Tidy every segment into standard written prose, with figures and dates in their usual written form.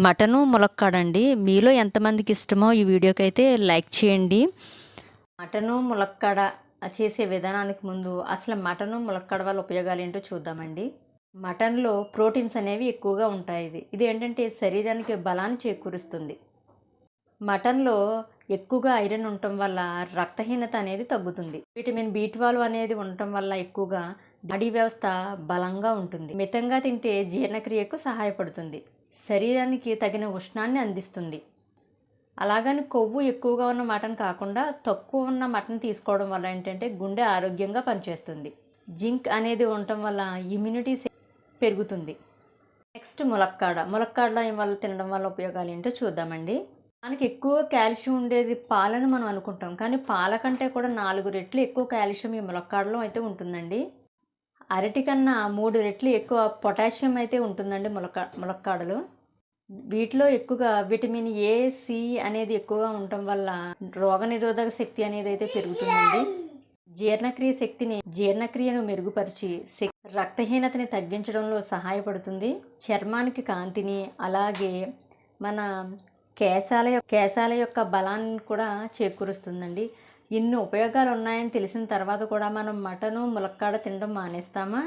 Mutton ములక్కాడ అండి. మీలో ఎంతమందికి ఇష్టమో ఈ వీడియోకి అయితే లైక్ చేయండి. మటను ములక్కాడ చేసే విధానానికి ముందు అసలు మటను ములక్కాడ వల్ల ఉపయోగాలు ఏంటో చూద్దామండి. మటన్లో ప్రోటీన్స్ అనేవి ఎక్కువగా ఉంటాయి. ఇది ఏంటంటే శరీరానికి బలాన్ని చేకూరుస్తుంది. మటన్లో ఎక్కువగా ఐరన్ ఉండటం వల్ల రక్తహీనత అనేది తగ్గుతుంది. విటమిన్ B12 అనేది ఉండటం వల్ల ఎక్కువగా నాడీ వ్యవస్థ బలంగా ఉంటుంది. మితంగా తింటే జీర్ణక్రియకు సహాయపడుతుంది. శరీరానికి తగిన ఉష్ణాన్ని అందిస్తుంది. అలాగని కొవ్వు ఎక్కువగా ఉన్న మటన్ కాకుండా తక్కువ ఉన్న మటన్ తీసుకోవడం వల్ల ఏంటంటే గుండె ఆరోగ్యంగా పనిచేస్తుంది. జింక్ అనేది ఉండటం వల్ల ఇమ్యూనిటీ పెరుగుతుంది. నెక్స్ట్ ములక్కాడ వల్ల తినడం వల్ల ఉపయోగాలు ఏంటో చూద్దామండి. మనకి ఎక్కువ కాల్షియం ఉండేది పాలని మనం అనుకుంటాం, కానీ పాల కంటే కూడా 4 రెట్లు ఎక్కువ కాల్షియం ఈ ములక్కాడలో అయితే ఉంటుందండి. అరటి కన్నా 3 రెట్లు ఎక్కువ పొటాషియం అయితే ఉంటుందండి ములక్కాడలో. వీటిలో ఎక్కువగా విటమిన్ A, C అనేది ఎక్కువగా ఉండటం వల్ల రోగనిరోధక శక్తి అనేది అయితే పెరుగుతుందండి. జీర్ణక్రియను మెరుగుపరిచి రక్తహీనతని తగ్గించడంలో సహాయపడుతుంది. చర్మానికి కాంతిని, అలాగే మన కేశాల యొక్క బలాన్ని కూడా చేకూరుస్తుందండి. ఇన్ని ఉపయోగాలు ఉన్నాయని తెలిసిన తర్వాత కూడా మనం మటను ములక్కాడ తినడం మానేస్తామా?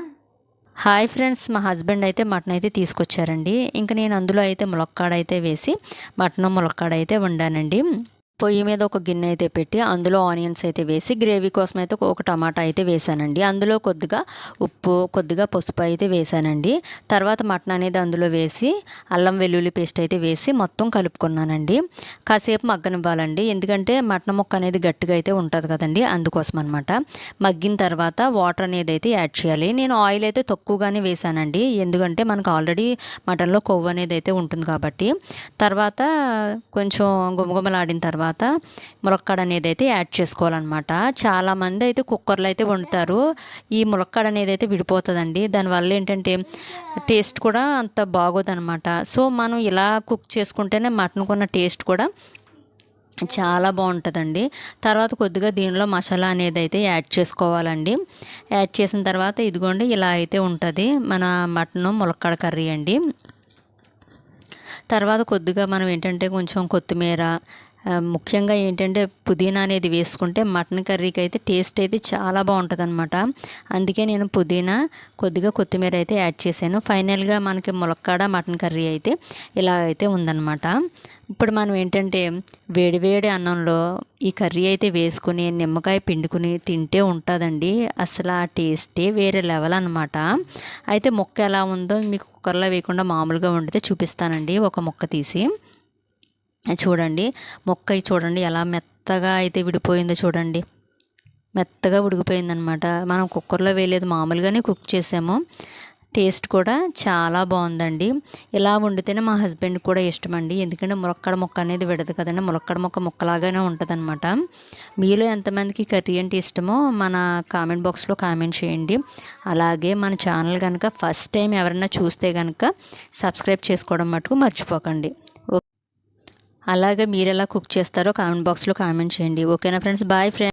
హాయ్ ఫ్రెండ్స్, మా హస్బెండ్ అయితే మటన్ అయితే తీసుకొచ్చారండి. ఇంక నేను అందులో అయితే ములక్కాడ అయితే వేసి మటన్ ములక్కాడ అయితే వండానండి. పొయ్యి మీద ఒక గిన్నె అయితే పెట్టి అందులో ఆనియన్స్ అయితే వేసి గ్రేవీ కోసం అయితే ఒక టమాటా అయితే వేసానండి. అందులో కొద్దిగా ఉప్పు, కొద్దిగా పసుపు అయితే వేసానండి. తర్వాత మటన్ అనేది అందులో వేసి అల్లం వెల్లుల్లి పేస్ట్ అయితే వేసి మొత్తం కలుపుకున్నానండి. కాసేపు మగ్గనివ్వాలండి, ఎందుకంటే మటన్ ముక్క అనేది గట్టిగా అయితే ఉంటుంది కదండి, అందుకోసం అనమాట. మగ్గిన తర్వాత వాటర్ అనేది అయితే యాడ్ చేయాలి. నేను ఆయిల్ అయితే తక్కువగానే వేసానండి, ఎందుకంటే మనకు ఆల్రెడీ మటన్లో కొవ్వు అనేది అయితే ఉంటుంది కాబట్టి. తర్వాత కొంచెం గుమగుమలాడిన తర్వాత ములక్కాడ అనేది అయితే యాడ్ చేసుకోవాలన్నమాట. చాలామంది అయితే కుక్కర్లో అయితే వండుతారు. ఈ ములక్కాడ అనేది అయితే విడిపోతుందండి. దానివల్ల ఏంటంటే టేస్ట్ కూడా అంత బాగోదన్నమాట. సో మనం ఇలా కుక్ చేసుకుంటేనే మటన్కు ఉన్న టేస్ట్ కూడా చాలా బాగుంటుందండి. తర్వాత కొద్దిగా దీనిలో మసాలా అనేది అయితే యాడ్ చేసుకోవాలండి. యాడ్ చేసిన తర్వాత ఇదిగోండి ఇలా అయితే ఉంటుంది మన మటన్ ములక్కాడ కర్రీ అండి. తర్వాత కొద్దిగా మనం ఏంటంటే కొంచెం కొత్తిమీర, ముఖ్యంగా ఏంటంటే పుదీనా అనేది వేసుకుంటే మటన్ కర్రీకి అయితే టేస్ట్ అయితే చాలా బాగుంటుంది అనమాట. అందుకే నేను పుదీనా, కొద్దిగా కొత్తిమీర అయితే యాడ్ చేశాను. ఫైనల్గా మనకి ములక్కాడ మటన్ కర్రీ అయితే ఇలా అయితే ఉందన్నమాట. ఇప్పుడు మనం ఏంటంటే వేడివేడి అన్నంలో ఈ కర్రీ అయితే వేసుకుని నిమ్మకాయ పిండుకుని తింటే ఉంటుందండి. అసలు ఆ టేస్టే వేరే లెవెల్ అనమాట. అయితే ముక్క ఎలా ఉందో మీకు కుక్కర్లో వేయకుండా మామూలుగా వండితే చూపిస్తానండి. ఒక ముక్క తీసి చూడండి, ముక్క చూడండి ఎలా మెత్తగా అయితే విడిపోయిందో చూడండి. మెత్తగా ఉడికిపోయిందనమాట. మనం కుక్కర్లో వేయలేదు, మామూలుగానే కుక్ చేసాము. టేస్ట్ కూడా చాలా బాగుందండి. ఇలా వండితేనే మా హస్బెండ్ కూడా ఇష్టమండి, ఎందుకంటే ములక్కాడ ముక్క అనేది విడదు కదండి, ములక్కాడ ముక్క ముక్కలాగానే ఉంటుంది అనమాట. మీలో ఎంతమందికి కర్రీ అంటే ఇష్టమో మన కామెంట్ బాక్స్లో కామెంట్ చేయండి. అలాగే మన ఛానల్ కనుక ఫస్ట్ టైం ఎవరైనా చూస్తే కనుక సబ్స్క్రైబ్ చేసుకోవడం మటుకు మర్చిపోకండి. అలాగే మీరు ఎలా కుక్ చేస్తారో కామెంట్ బాక్స్లో కామెంట్ చేయండి. ఓకేనా ఫ్రెండ్స్, బాయ్ ఫ్రెండ్స్.